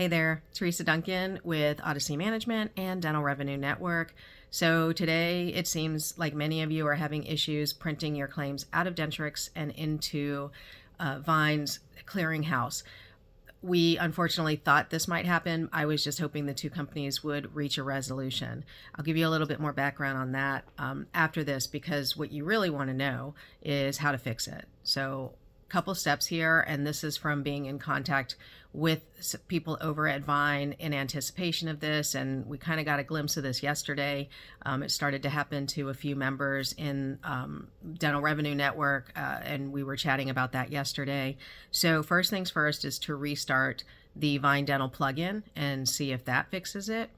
Hey there, Teresa Duncan with Odyssey Management and Dental Revenue Network. So today it seems like many of you are having issues printing your claims out of Dentrix and into Vyne's clearinghouse. We unfortunately thought this might happen. I was just hoping the two companies would reach a resolution. I'll give you a little bit more background on that after this, because what you really want to know is how to fix it. So couple steps here, and this is from being in contact with people over at Vyne in anticipation of this, and we kind of got a glimpse of this yesterday. It started to happen to a few members in Dental Revenue Network, and we were chatting about that yesterday. So first things first is to restart the Vyne Dental plugin and see if that fixes it.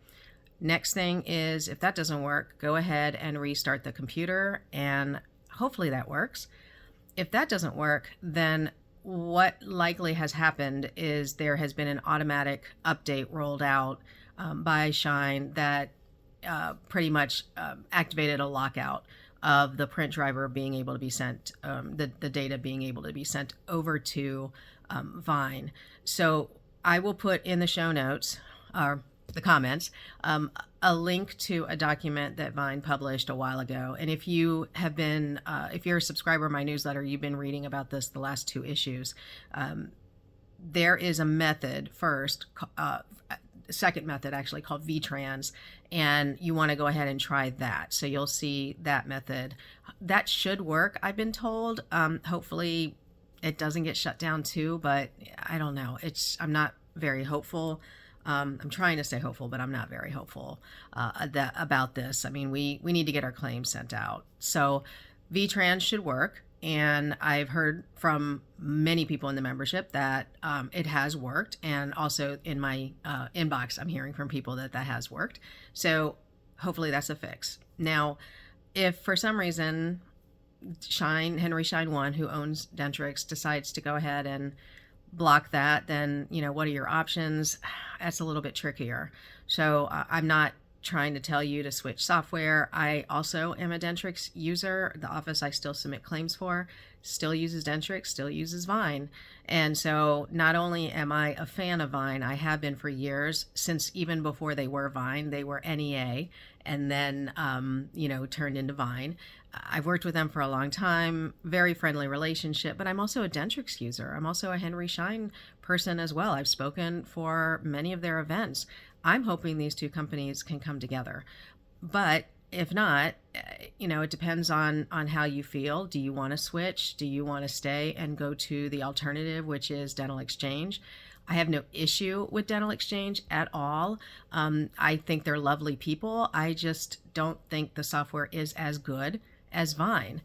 Next thing is, if that doesn't work, go ahead and restart the computer, and hopefully that works. If that doesn't work, then what likely has happened is there has been an automatic update rolled out by Shine that pretty much activated a lockout of the print driver being able to be sent, the data being able to be sent over to Vyne. So I will put in the show notes, or the comments, a link to a document that Vyne published a while ago. And if you have been, if you're a subscriber of my newsletter, you've been reading about this the last two issues. There is a method first, second method actually, called VTrans, and you want to go ahead and try that. So you'll see that method. That should work, I've been told. Hopefully it doesn't get shut down too, but I don't know. I'm not very hopeful. I'm trying to stay hopeful, but I'm not very hopeful about this. I mean, we need to get our claims sent out. So VTrans should work. And I've heard from many people in the membership that it has worked. And also in my inbox, I'm hearing from people that has worked. So hopefully that's a fix. Now, if for some reason Henry Schein 1, who owns Dentrix, decides to go ahead and block that, then, what are your options? That's a little bit trickier. So I'm not trying to tell you to switch software. I also am a Dentrix user. The office I still submit claims for still uses Dentrix, still uses Vyne. And so not only am I a fan of Vyne, I have been for years, since even before they were Vyne, they were NEA, and then, turned into Vyne. I've worked with them for a long time, very friendly relationship, but I'm also a Dentrix user. I'm also a Henry Schein person as well. I've spoken for many of their events. I'm hoping these two companies can come together. But if not, it depends on how you feel. Do you want to switch? Do you want to stay and go to the alternative, which is Dental Exchange? I have no issue with Dental Exchange at all. I think they're lovely people. I just don't think the software is as good as Vyne.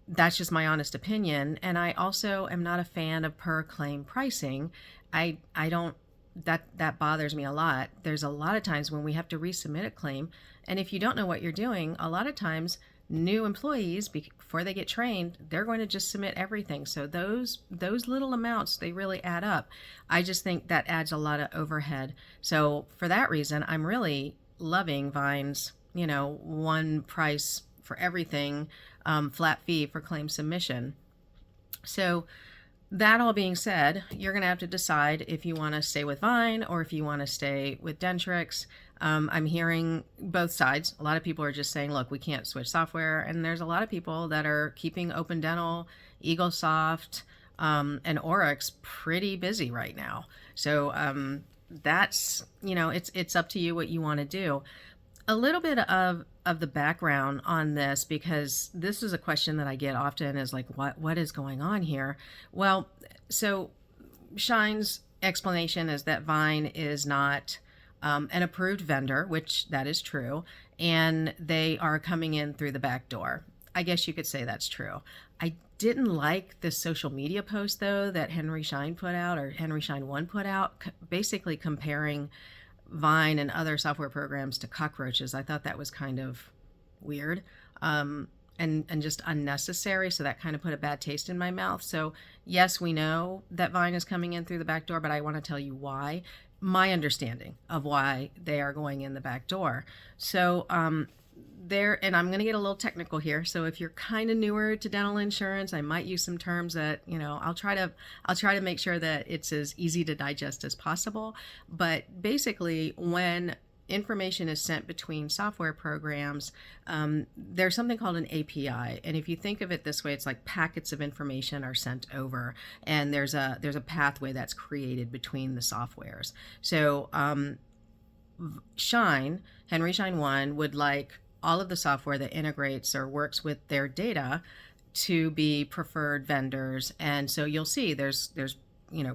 That's just my honest opinion. And I also am not a fan of per claim pricing. I don't, that bothers me a lot. There's a lot of times when we have to resubmit a claim, and if you don't know what you're doing, a lot of times new employees, before they get trained, they're going to just submit everything. So those little amounts, they really add up. I just think that adds a lot of overhead. So for that reason, I'm really loving Vyne's, one price for everything, flat fee for claim submission. So that all being said, you're going to have to decide if you want to stay with Vyne or if you want to stay with Dentrix. I'm hearing both sides. A lot of people are just saying, look, we can't switch software. And there's a lot of people that are keeping Open Dental, EagleSoft, and Oryx pretty busy right now. So that's, it's up to you what you want to do. A little bit of the background on this, because this is a question that I get often, is like, what is going on here? Well, so Shine's explanation is that Vyne is not an approved vendor, which that is true, and they are coming in through the back door. I guess you could say that's true. I didn't like the social media post, though, that Henry Schein put out, or Henry Schein 1 put out, basically comparing Vyne and other software programs to cockroaches. I thought that was kind of weird and just unnecessary. So that kind of put a bad taste in my mouth. So yes, we know that Vyne is coming in through the back door, but I want to tell you why, my understanding of why they are going in the back door. So there, and I'm going to get a little technical here. So if you're kind of newer to dental insurance, I might use some terms that, I'll try to make sure that it's as easy to digest as possible. But basically, when information is sent between software programs, there's something called an API. And if you think of it this way, it's like packets of information are sent over, and there's a pathway that's created between the softwares. So Henry Schein 1 would like all of the software that integrates or works with their data to be preferred vendors. And so you'll see there's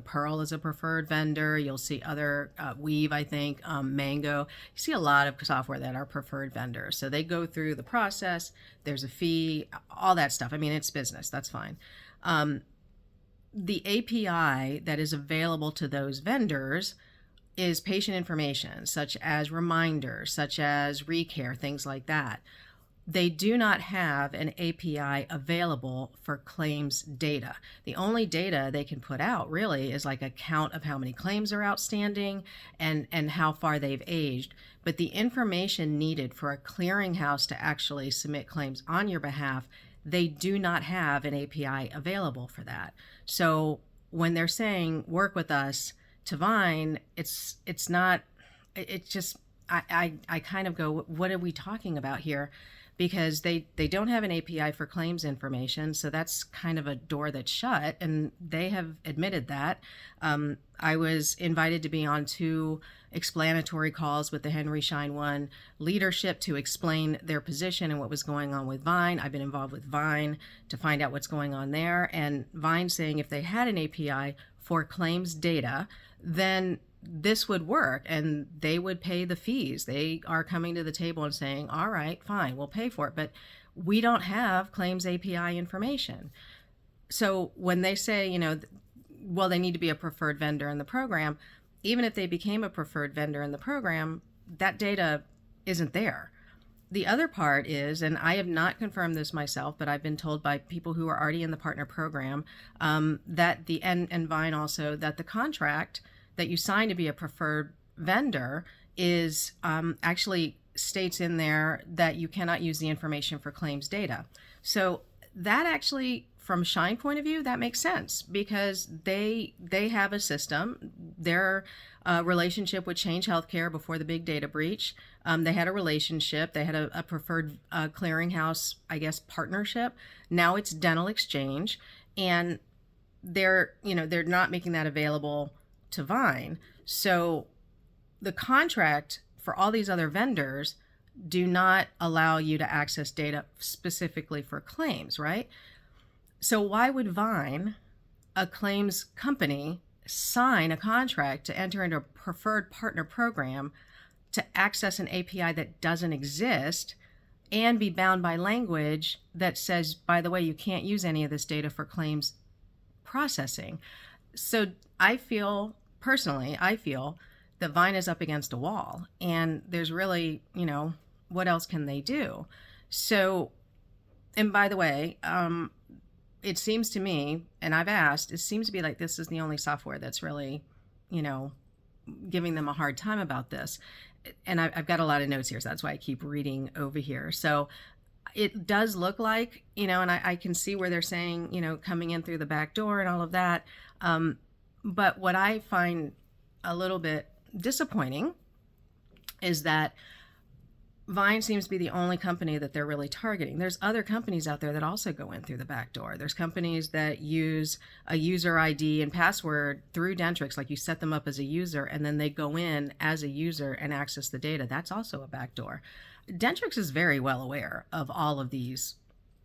Pearl is a preferred vendor. You'll see other Weave, I think, Mango. You see a lot of software that are preferred vendors. So they go through the process. There's a fee, all that stuff. I mean, it's business. That's fine. The API that is available to those vendors is patient information, such as reminders, such as recare, things like that. They do not have an API available for claims data. The only data they can put out really is like a count of how many claims are outstanding and how far they've aged. But the information needed for a clearinghouse to actually submit claims on your behalf, they do not have an API available for that. So when they're saying work with us to Vyne, it's not, it's just, I kind of go, what are we talking about here? Because they don't have an API for claims information, so that's kind of a door that's shut, and they have admitted that. I was invited to be on 2 explanatory calls with the Henry Schein 1 leadership to explain their position and what was going on with Vyne. I've been involved with Vyne to find out what's going on there, and Vyne saying if they had an API for claims data, then this would work and they would pay the fees. They are coming to the table and saying, all right, fine, we'll pay for it, but we don't have claims API information. So when they say, well, they need to be a preferred vendor in the program, even if they became a preferred vendor in the program, that data isn't there. The other part is, and I have not confirmed this myself, but I've been told by people who are already in the partner program, that and Vyne also, that the contract that you sign to be a preferred vendor is actually states in there that you cannot use the information for claims data. So that actually, from Schein point of view, that makes sense because they have a system. Their relationship with Change Healthcare before the big data breach, they had a relationship. They had a preferred clearinghouse, I guess, partnership. Now it's Dental Exchange, and they're not making that available to Vyne. So the contract for all these other vendors do not allow you to access data specifically for claims, right? So why would Vyne, a claims company, sign a contract to enter into a preferred partner program to access an API that doesn't exist and be bound by language that says, by the way, you can't use any of this data for claims processing? So I feel that Vyne is up against a wall, and there's really, what else can they do? So, and by the way, it seems to me, and I've asked, it seems to be like this is the only software that's really, giving them a hard time about this. And I've got a lot of notes here, so that's why I keep reading over here. So it does look like, and I can see where they're saying, coming in through the back door and all of that. But what I find a little bit disappointing is that Vyne seems to be the only company that they're really targeting. There's other companies out there that also go in through the back door. There's companies that use a user ID and password through Dentrix, like you set them up as a user and then they go in as a user and access the data. That's also a backdoor. Dentrix is very well aware of all of these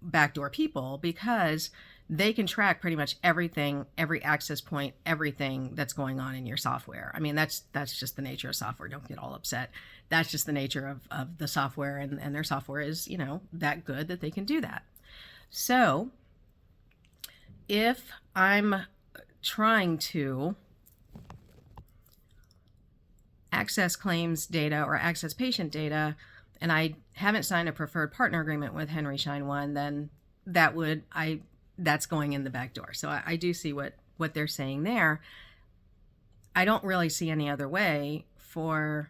backdoor people because they can track pretty much everything, every access point, everything that's going on in your software. I mean, that's just the nature of software. Don't get all upset. That's just the nature of the software, and their software is, that good that they can do that. So if I'm trying to access claims data or access patient data, and I haven't signed a preferred partner agreement with Henry Schein 1, then that's going in the back door. So I do see what they're saying there. I don't really see any other way for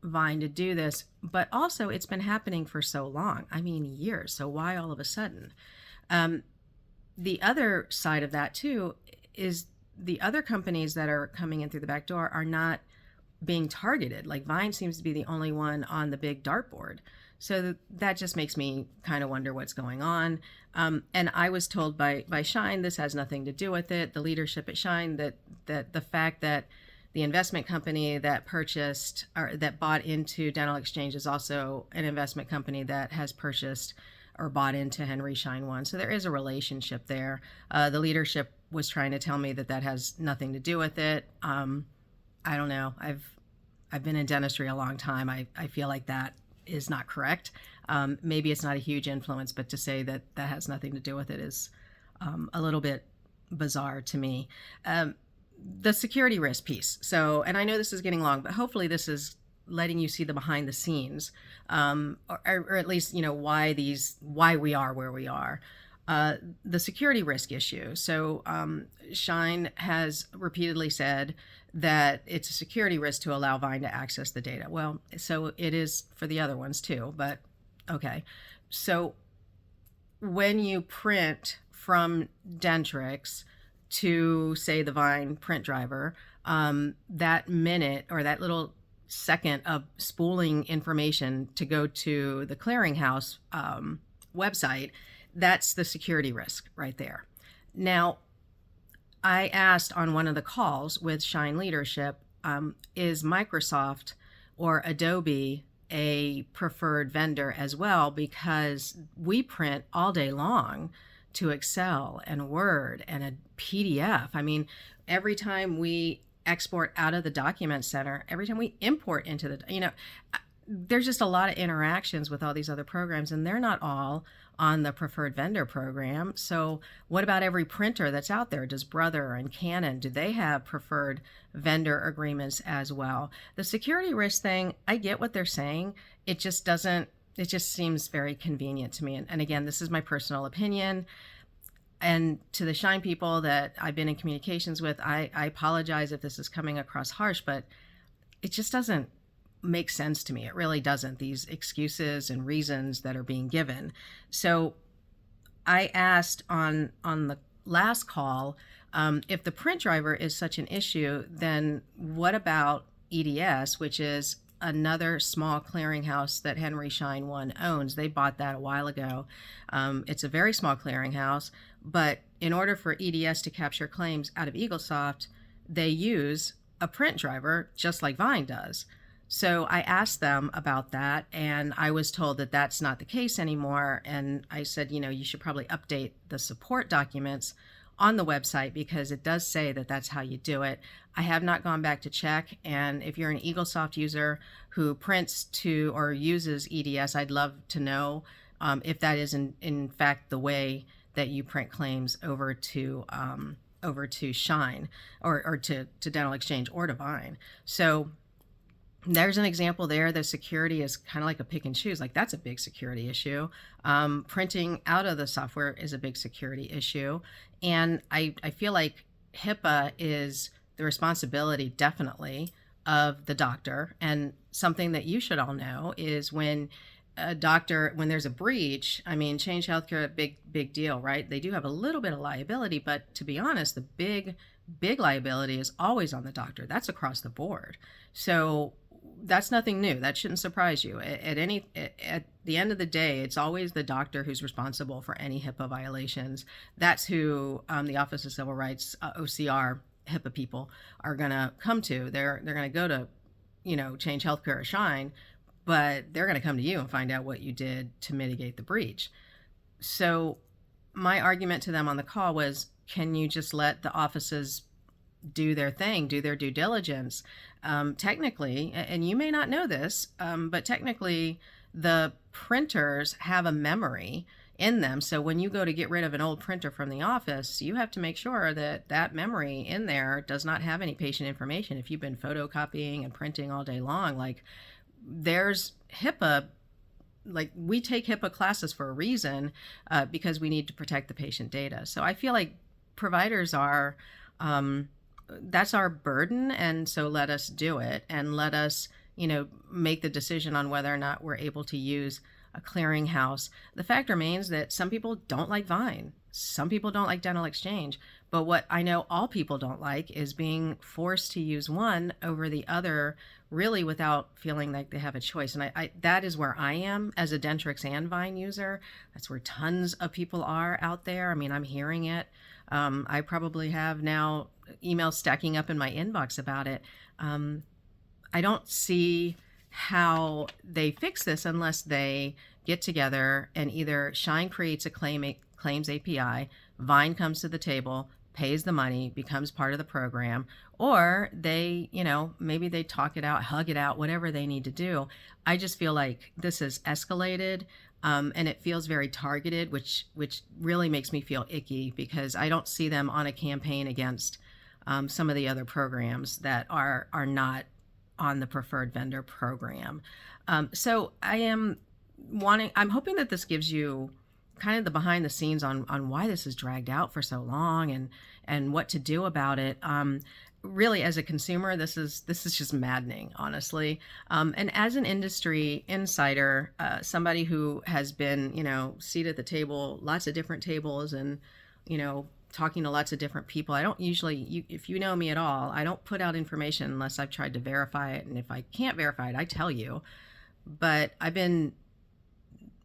Vyne to do this, but also it's been happening for so long. I mean, years. So why all of a sudden? The other side of that too is the other companies that are coming in through the back door are not being targeted. Like Vyne seems to be the only one on the big dartboard. So that just makes me kind of wonder what's going on. And I was told by Shine this has nothing to do with it. The leadership at Shine that the fact that the investment company that purchased or that bought into Dental Exchange is also an investment company that has purchased or bought into Henry Schein One. So there is a relationship there. The leadership was trying to tell me that has nothing to do with it. I don't know. I've been in dentistry a long time. I feel like that is not correct. Maybe it's not a huge influence, but to say that has nothing to do with it is a little bit bizarre to me. The security risk piece. So, and I know this is getting long, but hopefully this is letting you see the behind the scenes, or at least, why we are where we are. The security risk issue. So Shine has repeatedly said that it's a security risk to allow Vyne to access the data. Well, so it is for the other ones too, but okay. So when you print from Dentrix to, say, the Vyne print driver, that minute or that little second of spooling information to go to the clearinghouse website, that's the security risk right there. Now, I asked on one of the calls with Shine leadership, is Microsoft or Adobe a preferred vendor as well? Because we print all day long to Excel and Word and a PDF. I mean, every time we export out of the document center, every time we import into the, there's just a lot of interactions with all these other programs, and they're not all on the preferred vendor program. So what about every printer that's out there? Does Brother and Canon, do they have preferred vendor agreements as well? The security risk thing, I get what they're saying. It just seems very convenient to me. And again, this is my personal opinion. And to the Shine people that I've been in communications with, I apologize if this is coming across harsh, but it just doesn't make sense to me. It really doesn't, these excuses and reasons that are being given. So I asked on the last call, if the print driver is such an issue, then what about EDS, which is another small clearinghouse that Henry Schein One owns? They bought that a while ago. It's a very small clearinghouse, but in order for EDS to capture claims out of Eaglesoft, they use a print driver just like Vyne does. So I asked them about that, and I was told that that's not the case anymore. And I said, you should probably update the support documents on the website because it does say that that's how you do it. I have not gone back to check. And if you're an Eaglesoft user who prints to or uses EDS, I'd love to know if that is in fact the way that you print claims over to Shine or to Dental Exchange or to Vyne. So there's an example there. The security is kind of like a pick and choose. Like, that's a big security issue. Printing out of the software is a big security issue. And I feel like HIPAA is the responsibility, definitely, of the doctor. And something that you should all know is when there's a breach, Change Healthcare, big deal, right? They do have a little bit of liability, but to be honest, the big liability is always on the doctor. That's across the board. So that's nothing new. That shouldn't surprise you. At the end of the day, it's always the doctor who's responsible for any HIPAA violations. That's who the Office of Civil Rights, OCR, HIPAA people are going to come to. They're going to go to, Change Healthcare or Shine, but they're going to come to you and find out what you did to mitigate the breach. So my argument to them on the call was, can you just let the offices do their thing, do their due diligence? Technically, and you may not know this, but technically the printers have a memory in them. So when you go to get rid of an old printer from the office, you have to make sure that that memory in there does not have any patient information. If you've been photocopying and printing all day long, like, there's HIPAA, like, we take HIPAA classes for a reason, because we need to protect the patient data. So I feel like providers are, that's our burden, and so let us do it, and let us, make the decision on whether or not we're able to use a clearinghouse. The fact remains that some people don't like Vyne. Some people don't like Dental Exchange. But what I know all people don't like is being forced to use one over the other, really without feeling like they have a choice. And I that is where I am as a Dentrix and Vyne user. That's where tons of people are out there. I mean, I'm hearing it. I probably have now emails stacking up in my inbox about it. I don't see how they fix this unless they get together and either Shine creates a claims API, Vyne comes to the table, pays the money, becomes part of the program, or they, maybe they talk it out, hug it out, whatever they need to do. I just feel like this has escalated, and it feels very targeted, which really makes me feel icky because I don't see them on a campaign against some of the other programs that are not on the preferred vendor program. So I'm hoping that this gives you kind of the behind the scenes on why this has dragged out for so long and what to do about it. Really, as a consumer, this is just maddening, honestly. And as an industry insider, somebody who has been, seated at the table, lots of different tables, and talking to lots of different people, I don't usually, if you know me at all, I don't put out information unless I've tried to verify it. And if I can't verify it, I tell you. But I've been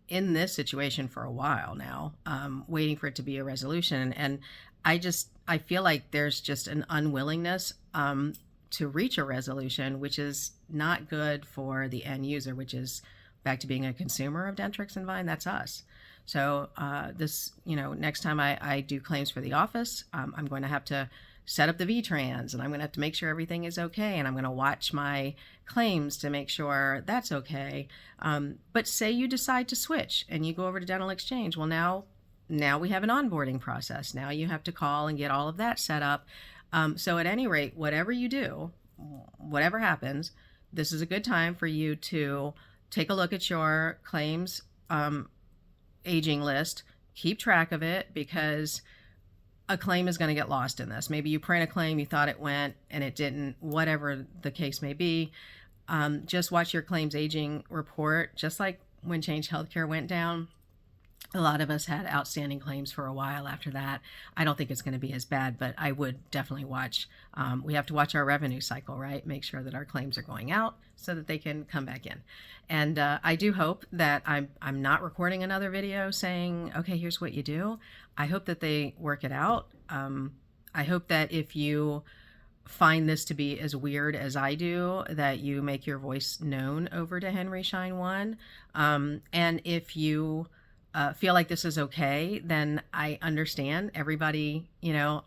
in this situation for a while now, waiting for it to be a resolution. And I feel like there's just an unwillingness to reach a resolution, which is not good for the end user, which is back to being a consumer of Dentrix and Vyne. That's us. So next time I do claims for the office, I'm going to have to set up the VTrans, and I'm going to have to make sure everything is okay, and I'm going to watch my claims to make sure that's okay. But say you decide to switch and you go over to Dental Exchange. Well, now we have an onboarding process. Now you have to call and get all of that set up. So at any rate, whatever you do, whatever happens, this is a good time for you to take a look at your claims aging list, keep track of it, because a claim is going to get lost in this. Maybe you print a claim, you thought it went and it didn't, whatever the case may be. Just watch your claims aging report. Just like when Change Healthcare went down, a lot of us had outstanding claims for a while after that. I don't think it's going to be as bad, but I would definitely watch. We have to watch our revenue cycle, right? Make sure that our claims are going out so that they can come back in. And I do hope that I'm not recording another video saying, okay, here's what you do. I hope that they work it out. I hope that if you find this to be as weird as I do, that you make your voice known over to Henry Shine One. And if you feel like this is okay, then I understand everybody,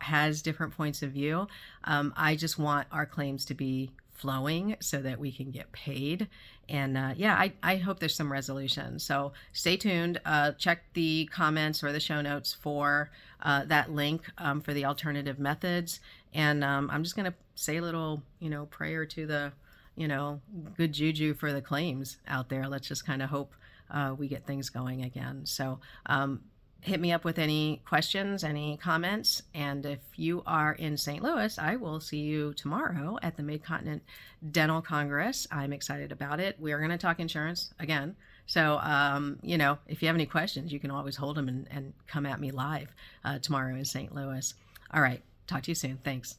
has different points of view. I just want our claims to be flowing so that we can get paid. And I hope there's some resolution. So stay tuned. Check the comments or the show notes for that link for the alternative methods. And I'm just going to say a little, prayer to the, good juju for the claims out there. Let's just kind of hope we get things going again. So hit me up with any questions, any comments. And if you are in St. Louis, I will see you tomorrow at the Mid-Continent Dental Congress. I'm excited about it. We are going to talk insurance again. So, if you have any questions, you can always hold them and come at me live tomorrow in St. Louis. All right. Talk to you soon. Thanks.